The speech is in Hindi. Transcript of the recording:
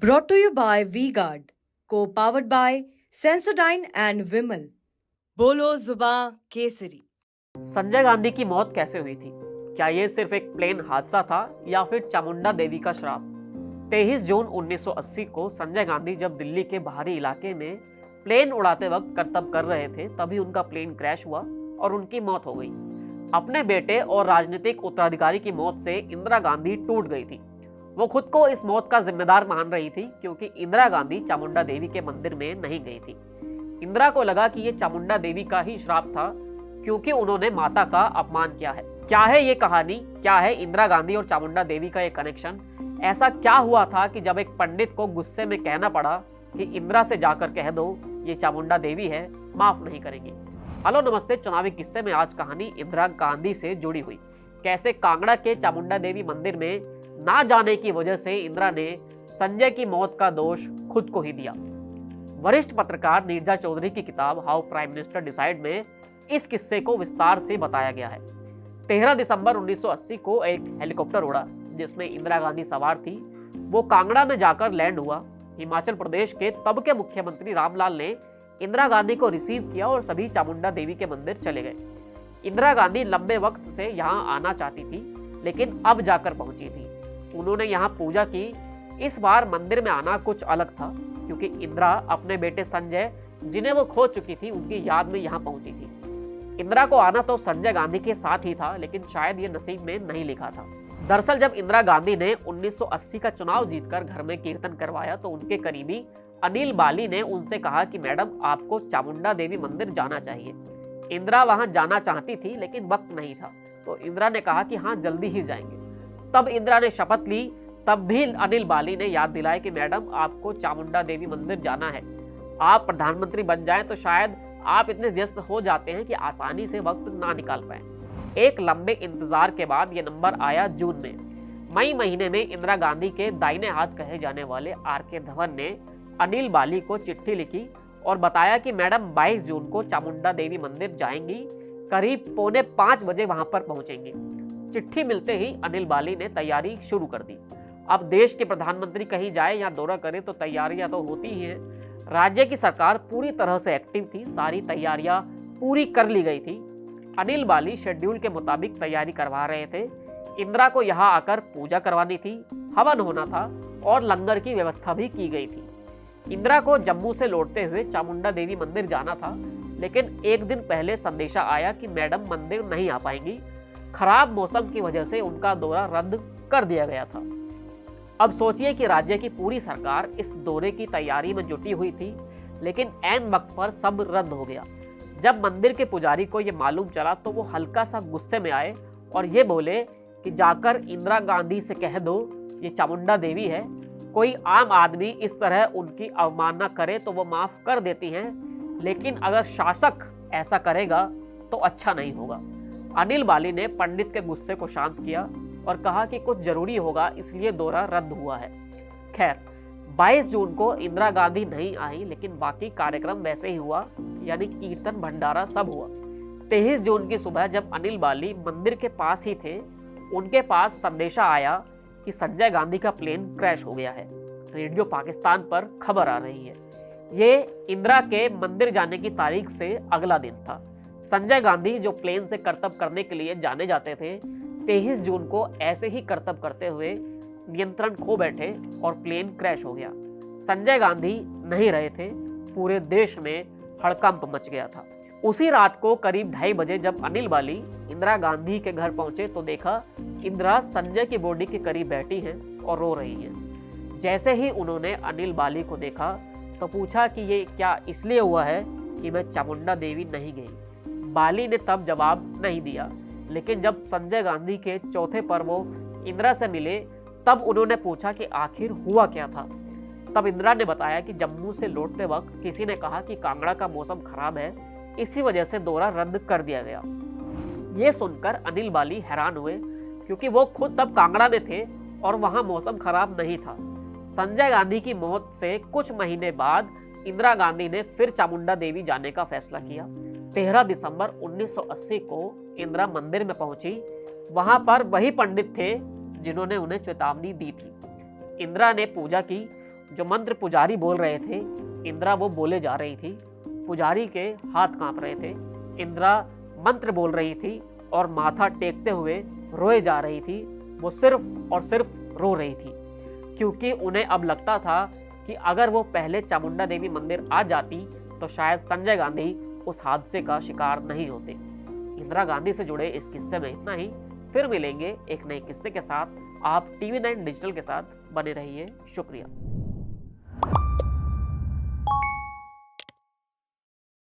Brought to you by V-Guard, co-powered by Sensodyne and Vimal. बोलो जुबां केसरी। संजय गांधी की मौत कैसे हुई थी? क्या ये सिर्फ एक प्लेन हादसा था या फिर चामुंडा देवी का श्राप? 23 जून 1980 को संजय गांधी जब दिल्ली के बाहरी इलाके में प्लेन उड़ाते वक्त करतब कर रहे थे, तभी उनका प्लेन क्रैश हुआ और उनकी मौत हो गई। अपने बेटे और राजनीतिक उत्तराधिकारी की मौत से इंदिरा गांधी टूट गई थी। वो खुद को इस मौत का जिम्मेदार मान रही थी क्योंकि इंदिरा गांधी चामुंडा देवी के मंदिर में नहीं गई थी। इंदिरा को लगा कि ये चामुंडा देवी का ही श्राप था क्योंकि उन्होंने माता का अपमान किया है। क्या है ये कहानी? क्या है इंदिरा गांधी और चामुंडा देवी का ये कनेक्शन? ऐसा क्या हुआ था कि जब एक पंडित को गुस्से में कहना पड़ा कि इंदिरा से जाकर कह दो ये चामुंडा देवी है, माफ नहीं करेंगी। हेलो नमस्ते, चुनावी किस्से में आज कहानी इंदिरा गांधी से जुड़ी हुई। कैसे कांगड़ा के चामुंडा देवी मंदिर में ना जाने की वजह से इंदिरा ने संजय की मौत का दोष खुद को ही दिया। वरिष्ठ पत्रकार नीरजा चौधरी की किताब हाउ प्राइम मिनिस्टर डिसाइड में इस किस्से को विस्तार से बताया गया है। 13 दिसंबर 1980 को एक हेलीकॉप्टर उड़ा जिसमें इंदिरा गांधी सवार थी। वो कांगड़ा में जाकर लैंड हुआ। हिमाचल प्रदेश के तब के मुख्यमंत्री रामलाल ने इंदिरा गांधी को रिसीव किया और सभी चामुंडा देवी के मंदिर चले गए। इंदिरा गांधी लंबे वक्त से यहाँ आना चाहती थी, लेकिन अब जाकर पहुंची थी। उन्होंने यहाँ पूजा की। इस बार मंदिर में आना कुछ अलग था क्योंकि इंदिरा अपने बेटे संजय, जिन्हें वो खो चुकी थी, उनकी याद में यहाँ पहुंची थी। इंदिरा को आना तो संजय गांधी के साथ ही था, लेकिन शायद ये नसीब में नहीं लिखा था। दरअसल जब इंदिरा गांधी ने 1980 का चुनाव जीतकर घर में कीर्तन करवाया तो उनके करीबी अनिल बाली ने उनसे कहा कि मैडम, आपको चामुंडा देवी मंदिर जाना चाहिए। इंदिरा वहां जाना चाहती थी लेकिन वक्त नहीं था, तो इंदिरा ने कहा कि हाँ, जल्दी ही जाएंगे। तब इंदिरा ने शपथ ली। तब भी अनिल बाली ने याद दिलाया कि मैडम, आपको चामुंडा देवी मंदिर जाना है। आप प्रधानमंत्री बन जाएं तो शायद आप इतने व्यस्त हो जाते हैं कि आसानी से वक्त ना निकाल पाए। एक लंबे इंतजार के बाद यह नंबर आया जून में। मई महीने में इंदिरा गांधी के दाहिने हाथ कहे जाने वाले आर.के. धवन ने अनिल बाली को चिट्ठी लिखी और बताया कि मैडम 22 जून को चामुंडा देवी मंदिर जाएंगी, करीब 4:45 बजे वहां पर पहुंचेंगी। चिट्ठी मिलते ही अनिल बाली ने तैयारी शुरू कर दी। अब देश के प्रधानमंत्री कहीं जाए या दौरा करे तो तैयारियां तो होती ही हैं। राज्य की सरकार पूरी तरह से एक्टिव थी, सारी तैयारियां पूरी कर ली गई थी। अनिल बाली शेड्यूल के मुताबिक तैयारी करवा रहे थे। इंदिरा को यहाँ आकर पूजा करवानी थी, हवन होना था और लंगर की व्यवस्था भी की गई थी। इंदिरा को जम्मू से लौटते हुए चामुंडा देवी मंदिर जाना था, लेकिन एक दिन पहले संदेशा आया कि मैडम मंदिर नहीं आ पाएंगी। खराब मौसम की वजह से उनका दौरा रद्द कर दिया गया था। अब सोचिए कि राज्य की पूरी सरकार इस दौरे की तैयारी में जुटी हुई थी, लेकिन ऐन वक्त पर सब रद्द हो गया। जब मंदिर के पुजारी को यह मालूम चला तो वो हल्का सा गुस्से में आए और ये बोले कि जाकर इंदिरा गांधी से कह दो ये चामुंडा देवी है। कोई आम आदमी इस तरह उनकी अवमानना करे तो वो माफ कर देती हैं, लेकिन अगर शासक ऐसा करेगा तो अच्छा नहीं होगा। अनिल बाली ने पंडित के गुस्से को शांत किया और कहा कि कुछ जरूरी होगा, इसलिए दौरा रद्द हुआ है। खैर, 22 जून को इंदिरा गांधी नहीं आई, लेकिन बाकी कार्यक्रम वैसे ही हुआ, यानी कीर्तन भंडारा सब हुआ। 23 जून की सुबह जब अनिल बाली मंदिर के पास ही थे, उनके पास संदेशा आया कि संजय गांधी का प्लेन क्रैश हो गया है। रेडियो पाकिस्तान पर खबर आ रही है। ये इंदिरा के मंदिर जाने की तारीख से अगला दिन था। संजय गांधी जो प्लेन से करतब करने के लिए जाने जाते थे, 23 जून को ऐसे ही करतब करते हुए नियंत्रण खो बैठे और प्लेन क्रैश हो गया। संजय गांधी नहीं रहे थे। पूरे देश में हड़कंप मच गया था। उसी रात को करीब 2:30 बजे जब अनिल बाली इंदिरा गांधी के घर पहुंचे तो देखा इंदिरा संजय की बॉडी के करीब बैठी हैं और रो रही हैं। जैसे ही उन्होंने अनिल बाली को देखा तो पूछा कि ये क्या इसलिए हुआ है कि मैं चामुंडा देवी नहीं गई। बाली ने तब जवाब नहीं दिया, लेकिन जब संजय गांधी के चौथे पर वो इंदिरा से मिले तब उन्होंने पूछा कि आखिर हुआ क्या था। तब इंदिरा ने बताया कि जम्मू से लौटते वक्त किसी ने कहा कि कांगड़ा का मौसम खराब है, इसी वजह से दौरा रद्द कर दिया गया। ये सुनकर अनिल बाली हैरान हुए क्योंकि वो खुद तब कांगड़ा में थे और वहां मौसम खराब नहीं था। संजय गांधी की मौत से कुछ महीने बाद इंदिरा गांधी ने फिर चामुंडा देवी जाने का फैसला किया। 13 दिसंबर 1980 को इंदिरा मंदिर में पहुंची। वहां पर वही पंडित थे जिन्होंने उन्हें चेतावनी दी थी। इंदिरा ने पूजा की जो मंत्र पुजारी बोल रहे थे, इंदिरा वो बोले जा रही थी। पुजारी के हाथ कांप रहे थे। इंदिरा मंत्र बोल रही थी और माथा टेकते हुए रोए जा रही थी। वो सिर्फ और सिर्फ रो रही थी, क्योंकि उन्हें अब लगता था कि अगर वो पहले चामुंडा देवी मंदिर आ जाती तो शायद संजय गांधी उस हादसे का शिकार नहीं होते। इंदिरा गांधी से जुड़े इस किस्से में इतना ही। फिर मिलेंगे एक नए किस्से के साथ। आप TV9 डिजिटल के साथ बने रहिए। शुक्रिया।